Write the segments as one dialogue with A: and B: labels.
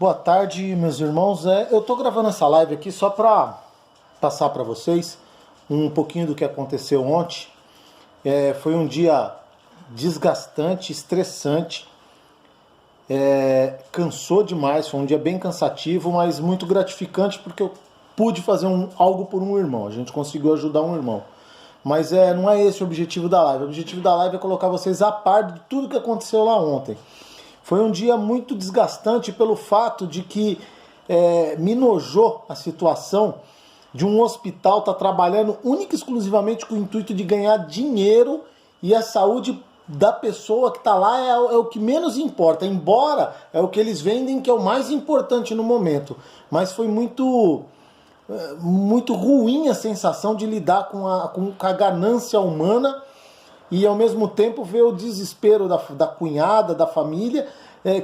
A: Boa tarde, meus irmãos. Eu tô gravando essa live aqui só para passar para vocês um pouquinho do que aconteceu ontem. Foi um dia desgastante, estressante, cansou demais, foi um dia bem cansativo, mas muito gratificante porque eu pude fazer algo por um irmão, a gente conseguiu ajudar um irmão. Mas não é esse o objetivo da live. O objetivo da live é colocar vocês a par de tudo que aconteceu lá ontem. Foi um dia muito desgastante pelo fato de que me nojou a situação de um hospital estar trabalhando única e exclusivamente com o intuito de ganhar dinheiro, e a saúde da pessoa que está lá é o que menos importa, embora é o que eles vendem que é o mais importante no momento. Mas foi muito ruim a sensação de lidar com a ganância humana e ao mesmo tempo ver o desespero da cunhada, da família,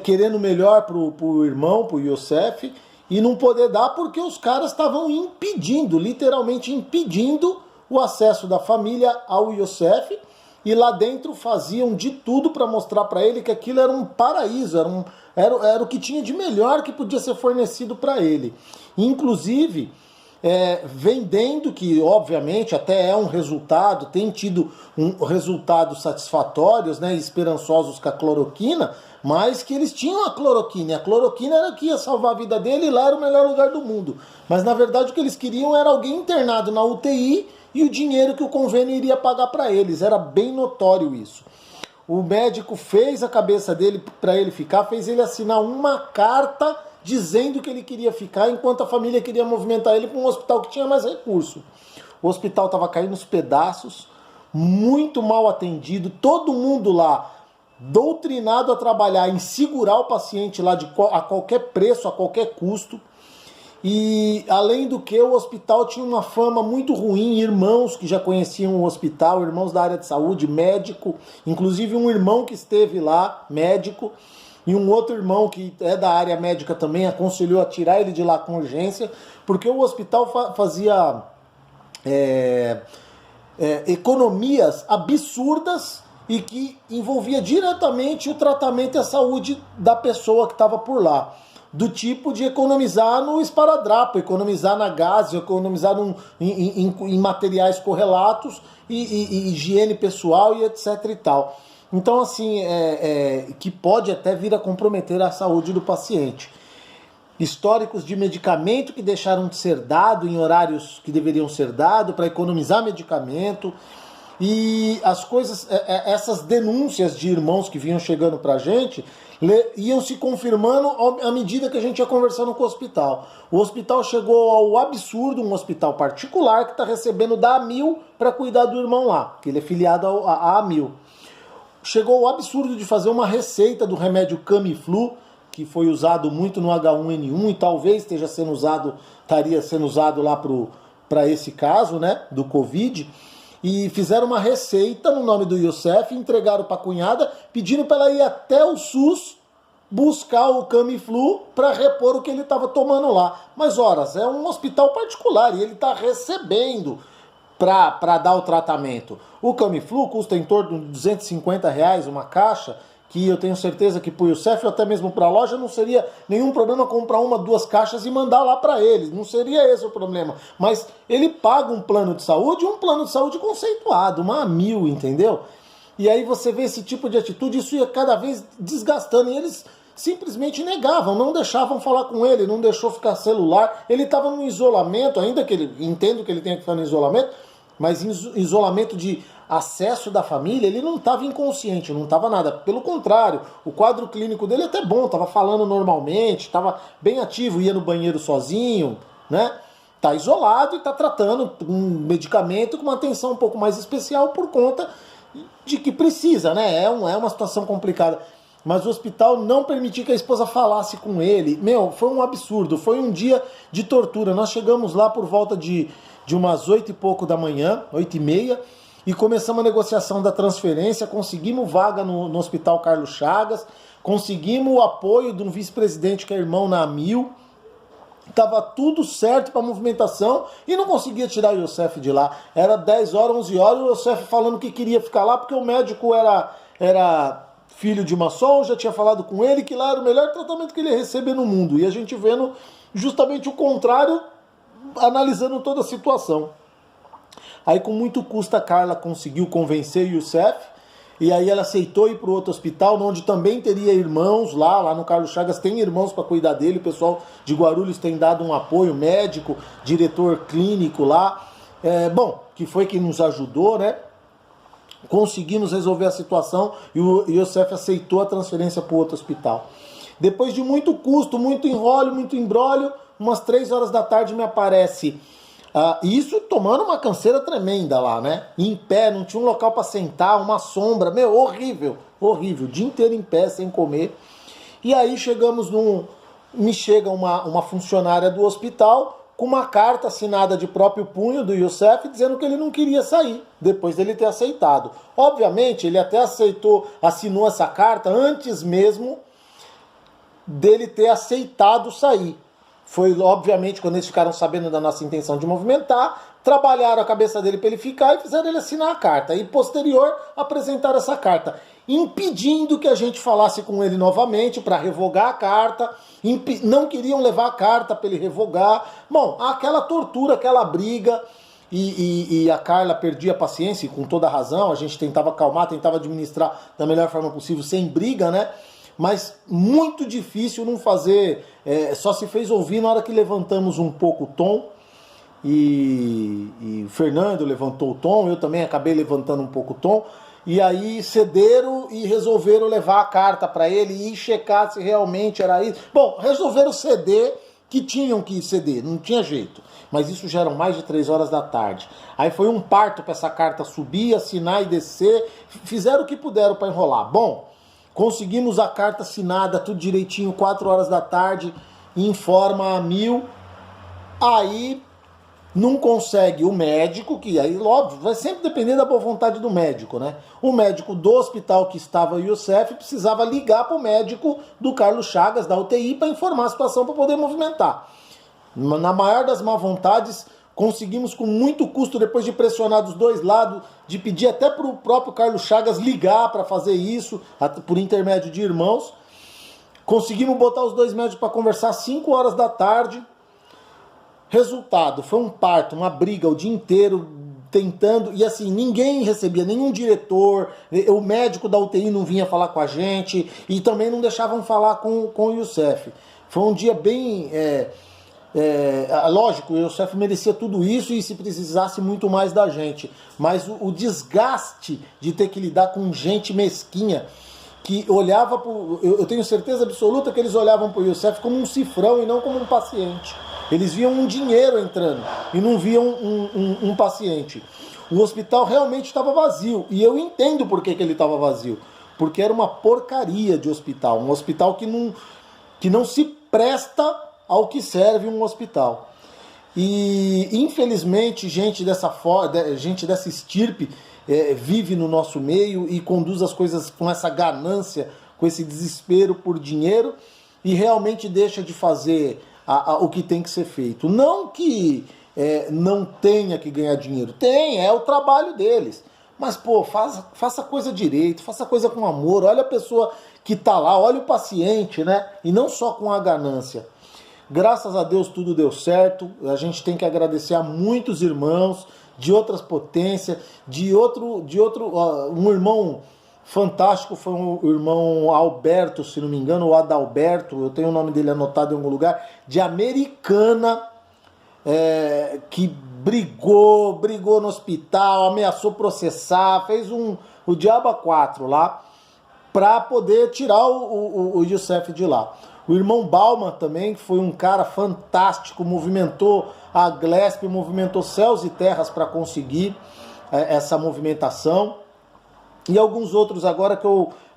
A: querendo melhor pro irmão, pro Youssef, e não poder dar porque os caras estavam impedindo, literalmente impedindo o acesso da família ao Youssef, e lá dentro faziam de tudo para mostrar para ele que aquilo era um paraíso, era o que tinha de melhor que podia ser fornecido para ele. Inclusive vendendo que, obviamente, até é um resultado, tem tido resultados satisfatórios, né, esperançosos com a cloroquina, mas que eles tinham a cloroquina, e a cloroquina era que ia salvar a vida dele, e lá era o melhor lugar do mundo. Mas, na verdade, o que eles queriam era alguém internado na UTI e o dinheiro que o convênio iria pagar para eles. Era bem notório isso. O médico fez a cabeça dele para ele ficar, fez ele assinar uma carta dizendo que ele queria ficar, enquanto a família queria movimentar ele para um hospital que tinha mais recurso. O hospital estava caindo nos pedaços, muito mal atendido, todo mundo lá doutrinado a trabalhar em segurar o paciente lá a qualquer preço, a qualquer custo. E além do que, o hospital tinha uma fama muito ruim, irmãos que já conheciam o hospital, irmãos da área de saúde, médico, inclusive um irmão que esteve lá, médico, e um outro irmão que é da área médica também aconselhou a tirar ele de lá com urgência, porque o hospital fazia economias absurdas e que envolvia diretamente o tratamento e a saúde da pessoa que estava por lá. Do tipo de economizar no esparadrapo, economizar na gás, economizar em materiais correlatos e higiene pessoal e etc e tal. Então, assim, que pode até vir a comprometer a saúde do paciente. Históricos de medicamento que deixaram de ser dado em horários que deveriam ser dados para economizar medicamento. E as coisas, essas denúncias de irmãos que vinham chegando pra gente, iam se confirmando à medida que a gente ia conversando com o hospital. O hospital chegou ao absurdo, um hospital particular que está recebendo da Amil para cuidar do irmão lá, que ele é filiado à Amil. Chegou ao absurdo de fazer uma receita do remédio Camiflu, que foi usado muito no H1N1 e talvez estaria sendo usado lá para esse caso, né, do Covid. E fizeram uma receita no nome do Youssef, entregaram para a cunhada, pedindo para ela ir até o SUS buscar o Camiflu para repor o que ele estava tomando lá. Mas, horas, é um hospital particular e ele está recebendo para dar o tratamento. O Camiflu custa em torno de R$250 uma caixa, que eu tenho certeza que para o Youssef ou até mesmo para a loja não seria nenhum problema comprar 1, 2 caixas e mandar lá para eles. Não seria esse o problema. Mas ele paga um plano de saúde conceituado, uma Amil, entendeu? E aí você vê esse tipo de atitude, isso ia cada vez desgastando. E eles simplesmente negavam, não deixavam falar com ele, não deixou ficar celular. Ele estava no isolamento, ainda que ele entenda que ele tenha que ficar no isolamento, mas em isolamento de acesso da família, ele não estava inconsciente, não estava nada. Pelo contrário, o quadro clínico dele é até bom, estava falando normalmente, estava bem ativo, ia no banheiro sozinho, né? Está isolado e está tratando um medicamento com uma atenção um pouco mais especial por conta de que precisa, né? É uma situação complicada. Mas o hospital não permitiu que a esposa falasse com ele. Foi um absurdo, foi um dia de tortura. Nós chegamos lá por volta de umas 8 e pouco da manhã, 8h30, e começamos a negociação da transferência, conseguimos vaga no Hospital Carlos Chagas, conseguimos o apoio de um vice-presidente que é irmão na Amil, estava tudo certo para a movimentação e não conseguia tirar o Youssef de lá. Era 10 horas, 11 horas, o Youssef falando que queria ficar lá porque o médico filho de maçom, já tinha falado com ele que lá era o melhor tratamento que ele ia receber no mundo. E a gente vendo justamente o contrário, analisando toda a situação. Aí com muito custo a Carla conseguiu convencer o Youssef, e aí ela aceitou ir para o outro hospital, onde também teria irmãos lá no Carlos Chagas tem irmãos para cuidar dele, o pessoal de Guarulhos tem dado um apoio médico, diretor clínico lá, que foi quem nos ajudou, né? Conseguimos resolver a situação e o Youssef aceitou a transferência para o outro hospital. Depois de muito custo, muito enrolho, muito embrólio, umas 3 horas da tarde me aparece, isso tomando uma canseira tremenda lá, né? Em pé, não tinha um local para sentar, uma sombra, horrível, horrível, o dia inteiro em pé, sem comer. E aí me chega uma funcionária do hospital com uma carta assinada de próprio punho do Youssef, dizendo que ele não queria sair, depois dele ter aceitado. Obviamente, ele até assinou essa carta antes mesmo dele ter aceitado sair. Foi, obviamente, quando eles ficaram sabendo da nossa intenção de movimentar, trabalharam a cabeça dele para ele ficar e fizeram ele assinar a carta. E, posterior, apresentaram essa carta, impedindo que a gente falasse com ele novamente para revogar a carta. Não queriam levar a carta para ele revogar. Bom, aquela tortura, aquela briga, e a Carla perdia a paciência, e com toda a razão, a gente tentava acalmar, tentava administrar da melhor forma possível, sem briga, né? Mas muito difícil não fazer, só se fez ouvir na hora que levantamos um pouco o tom, e o Fernando levantou o tom, eu também acabei levantando um pouco o tom, e aí cederam e resolveram levar a carta para ele e checar se realmente era isso. Bom, resolveram ceder, que tinham que ceder, não tinha jeito. Mas isso já eram mais de 3 horas da tarde. Aí foi um parto para essa carta subir, assinar e descer, fizeram o que puderam para enrolar. Bom, conseguimos a carta assinada, tudo direitinho, 4 horas da tarde, em forma a 1000. Aí não consegue o médico, que aí, óbvio, vai sempre depender da boa vontade do médico, né? O médico do hospital que estava o Youssef precisava ligar para o médico do Carlos Chagas, da UTI, para informar a situação para poder movimentar. Na maior das má vontades, conseguimos com muito custo, depois de pressionar dos dois lados, de pedir até para o próprio Carlos Chagas ligar para fazer isso, por intermédio de irmãos. Conseguimos botar os dois médicos para conversar às 5 horas da tarde. Resultado, foi um parto, uma briga o dia inteiro, tentando, e assim, ninguém recebia, nenhum diretor, o médico da UTI não vinha falar com a gente, e também não deixavam falar com o Youssef. Foi um dia bem... lógico, o Youssef merecia tudo isso e se precisasse muito mais da gente, mas o desgaste de ter que lidar com gente mesquinha que olhava eu tenho certeza absoluta que eles olhavam para o Youssef como um cifrão e não como um paciente. Eles viam um dinheiro entrando e não viam um paciente. O hospital realmente estava vazio, e eu entendo por que ele estava vazio, porque era uma porcaria de hospital, um hospital que não se presta ao que serve um hospital. E infelizmente gente dessa estirpe vive no nosso meio e conduz as coisas com essa ganância, com esse desespero por dinheiro, e realmente deixa de fazer o que tem que ser feito. Não que não tenha que ganhar dinheiro, é o trabalho deles. Mas, pô, faça coisa direito, faça coisa com amor, olha a pessoa que está lá, olha o paciente, né? E não só com a ganância. Graças a Deus tudo deu certo, a gente tem que agradecer a muitos irmãos de outras potências, um irmão fantástico, foi o irmão Alberto, se não me engano, ou Adalberto, eu tenho o nome dele anotado em algum lugar, de Americana, que brigou no hospital, ameaçou processar, fez o diabo a 4 lá, para poder tirar o Youssef de lá. O irmão Bauman também, que foi um cara fantástico, movimentou a Glesp, movimentou céus e terras para conseguir essa movimentação. E alguns outros agora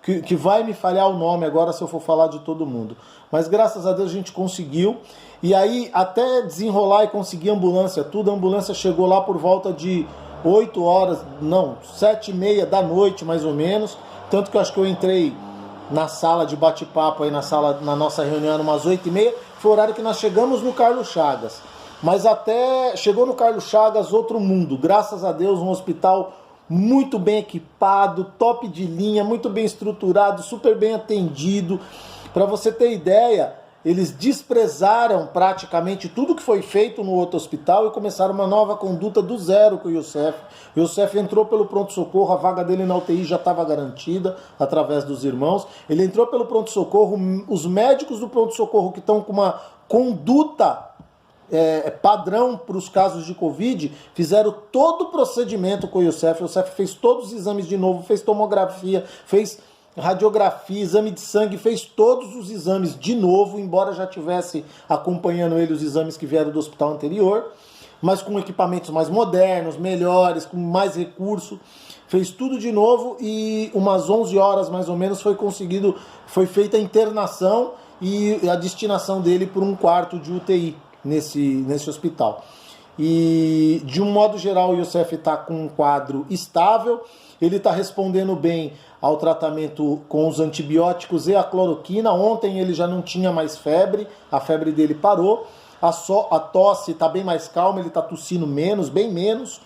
A: que vai me falhar o nome agora se eu for falar de todo mundo. Mas graças a Deus a gente conseguiu. E aí até desenrolar e conseguir ambulância, tudo, a ambulância chegou lá por volta de 8 horas, não, 7h30 da noite mais ou menos. Tanto que eu acho que eu entrei na sala de bate-papo, aí na nossa reunião, umas 8h30, foi o horário que nós chegamos no Carlos Chagas. Mas até chegou no Carlos Chagas outro mundo, graças a Deus, um hospital muito bem equipado, top de linha, muito bem estruturado, super bem atendido. Para você ter ideia, eles desprezaram praticamente tudo que foi feito no outro hospital e começaram uma nova conduta do zero com o Youssef. O Youssef entrou pelo pronto-socorro, a vaga dele na UTI já estava garantida através dos irmãos. Ele entrou pelo pronto-socorro, os médicos do pronto-socorro que estão com uma conduta padrão para os casos de Covid, fizeram todo o procedimento com o Youssef. O Youssef fez todos os exames de novo, fez tomografia, fez radiografia, exame de sangue, fez todos os exames de novo, embora já tivesse acompanhando ele os exames que vieram do hospital anterior, mas com equipamentos mais modernos, melhores, com mais recurso. Fez tudo de novo e umas 11 horas mais ou menos foi feita a internação e a destinação dele por um quarto de UTI nesse hospital. E de um modo geral o Youssef está com um quadro estável, ele está respondendo bem ao tratamento com os antibióticos e a cloroquina. Ontem ele já não tinha mais febre, a febre dele parou, a tosse está bem mais calma, ele está tossindo menos, bem menos,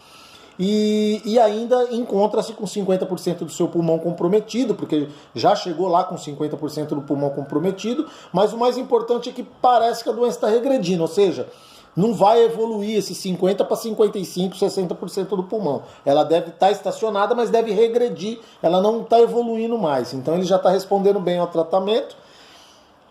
A: e ainda encontra-se com 50% do seu pulmão comprometido, porque já chegou lá com 50% do pulmão comprometido, mas o mais importante é que parece que a doença está regredindo, ou seja, não vai evoluir esse 50% para 55%, 60% do pulmão. Ela deve estar estacionada, mas deve regredir, ela não está evoluindo mais. Então ele já está respondendo bem ao tratamento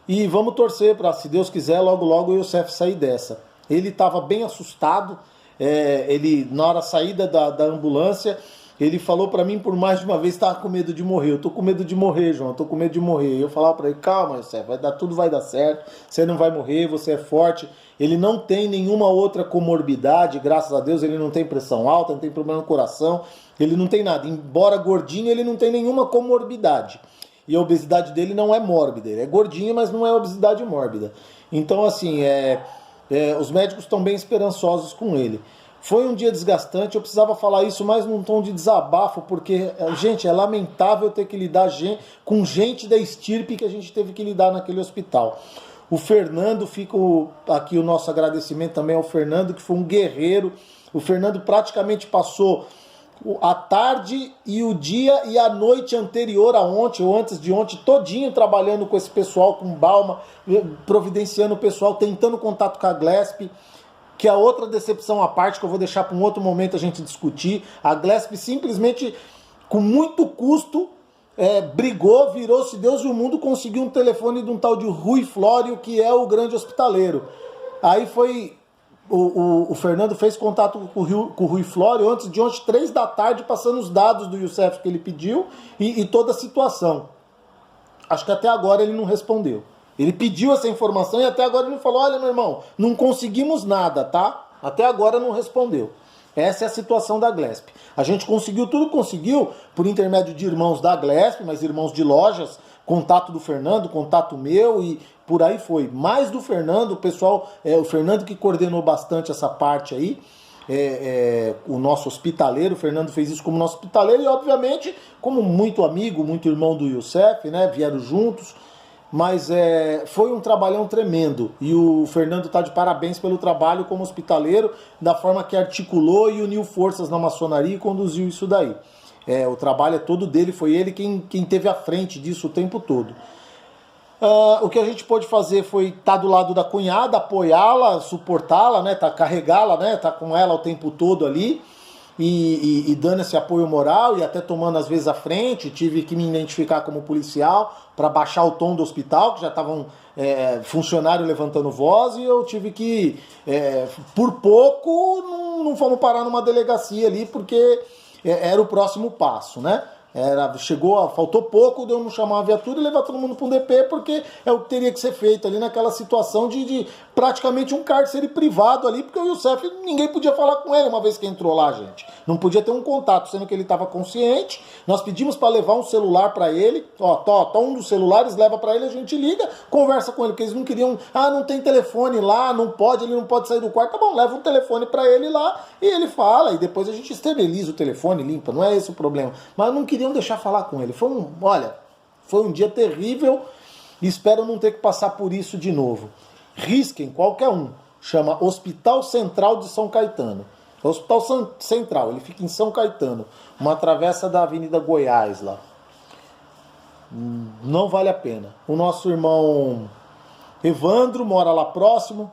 A: e vamos torcer para, se Deus quiser, logo logo o Youssef sair dessa. Ele estava bem assustado, ele na hora da saída da ambulância, ele falou para mim por mais de uma vez, estava com medo de morrer. Eu tô com medo de morrer, João, eu tô com medo de morrer. Eu falava para ele, calma, Youssef, tudo vai dar certo, você não vai morrer, você é forte. Ele não tem nenhuma outra comorbidade, graças a Deus, ele não tem pressão alta, não tem problema no coração, ele não tem nada. Embora gordinho, ele não tem nenhuma comorbidade. E a obesidade dele não é mórbida, ele é gordinho, mas não é obesidade mórbida. Então, assim, os médicos estão bem esperançosos com ele. Foi um dia desgastante, eu precisava falar isso mais num tom de desabafo, porque, gente, é lamentável ter que lidar com gente da estirpe que a gente teve que lidar naquele hospital. O Fernando, fica aqui o nosso agradecimento também ao Fernando, que foi um guerreiro. O Fernando praticamente passou a tarde e o dia e a noite anterior a ontem, ou antes de ontem, todinho trabalhando com esse pessoal, com Balma, providenciando o pessoal, tentando contato com a Glesp, que é outra decepção à parte, que eu vou deixar para um outro momento a gente discutir. A Glesp simplesmente, com muito custo, brigou, virou-se Deus e o mundo, conseguiu um telefone de um tal de Rui Flório, que é o grande hospitaleiro. Aí foi... O Fernando fez contato com o Rui Flório antes de ontem, 3 da tarde, passando os dados do Youssef que ele pediu e toda a situação. Acho que até agora ele não respondeu. Ele pediu essa informação e até agora ele não falou, olha, meu irmão, não conseguimos nada, tá? Até agora não respondeu. Essa é a situação da Glesp. A gente conseguiu, tudo conseguiu por intermédio de irmãos da Glesp, mas irmãos de lojas, contato do Fernando, contato meu e por aí foi. Mais do Fernando, o pessoal, o Fernando que coordenou bastante essa parte aí, o nosso hospitaleiro, o Fernando fez isso como nosso hospitaleiro e obviamente como muito amigo, muito irmão do Youssef, né, vieram juntos. Mas foi um trabalhão tremendo e o Fernando está de parabéns pelo trabalho como hospitaleiro, da forma que articulou e uniu forças na maçonaria e conduziu isso daí. O trabalho é todo dele, foi ele quem teve à frente disso o tempo todo. O que a gente pôde fazer foi estar do lado da cunhada, apoiá-la, suportá-la, né, carregá-la, né, tá com ela o tempo todo ali. E dando esse apoio moral e até tomando às vezes a frente, tive que me identificar como policial para baixar o tom do hospital, que já estavam funcionário levantando voz, e eu tive que, por pouco, não fomos parar numa delegacia ali, porque era o próximo passo, né? Faltou pouco de eu não chamar uma viatura e levar todo mundo para um DP, porque é o que teria que ser feito ali naquela situação de praticamente um cárcere privado ali, porque o Youssef, ninguém podia falar com ele uma vez que entrou lá, gente. Não podia ter um contato, sendo que ele estava consciente. Nós pedimos para levar um celular para ele, um dos celulares, leva para ele, a gente liga, conversa com ele, porque eles não queriam, não tem telefone lá, não pode, ele não pode sair do quarto, tá bom, leva um telefone para ele lá, e ele fala, e depois a gente esteriliza o telefone, limpa, não é esse o problema. Mas eu não queria deixar falar com ele. Foi um dia terrível e espero não ter que passar por isso de novo. Risquem, qualquer um. Chama Hospital Central de São Caetano. É o Hospital Central, ele fica em São Caetano, uma travessa da Avenida Goiás lá. Não vale a pena. O nosso irmão Evandro mora lá próximo.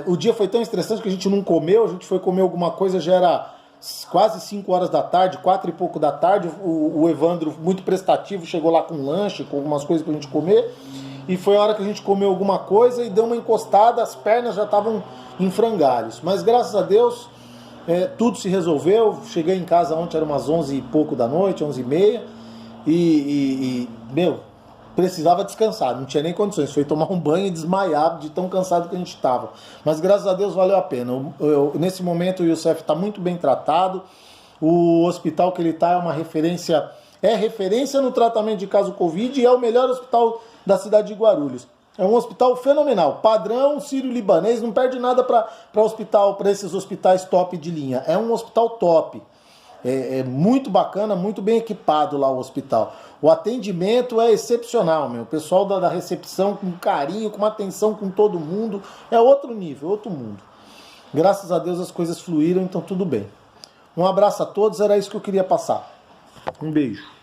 A: O dia foi tão estressante que a gente não comeu, a gente foi comer alguma coisa, já era quase 5 horas da tarde, 4 e pouco da tarde. O Evandro, muito prestativo, chegou lá com lanche, com algumas coisas pra gente comer. E foi a hora que a gente comeu alguma coisa e deu uma encostada, as pernas já estavam em frangalhos. Mas graças a Deus, tudo se resolveu. Cheguei em casa ontem, era umas 11 e pouco da noite, 11h30. Meu, precisava descansar, não tinha nem condições. Foi tomar um banho e desmaiar de tão cansado que a gente estava. Mas graças a Deus valeu a pena. Nesse momento o Youssef está muito bem tratado. O hospital que ele está é uma referência, referência no tratamento de caso Covid e é o melhor hospital da cidade de Guarulhos. É um hospital fenomenal, padrão sírio-libanês, não perde nada para esses hospitais top de linha. É um hospital top. É muito bacana, muito bem equipado lá o hospital. O atendimento é excepcional, meu. O pessoal da recepção com carinho, com atenção com todo mundo. É outro nível, outro mundo. Graças a Deus as coisas fluíram, então tudo bem. Um abraço a todos, era isso que eu queria passar. Um beijo.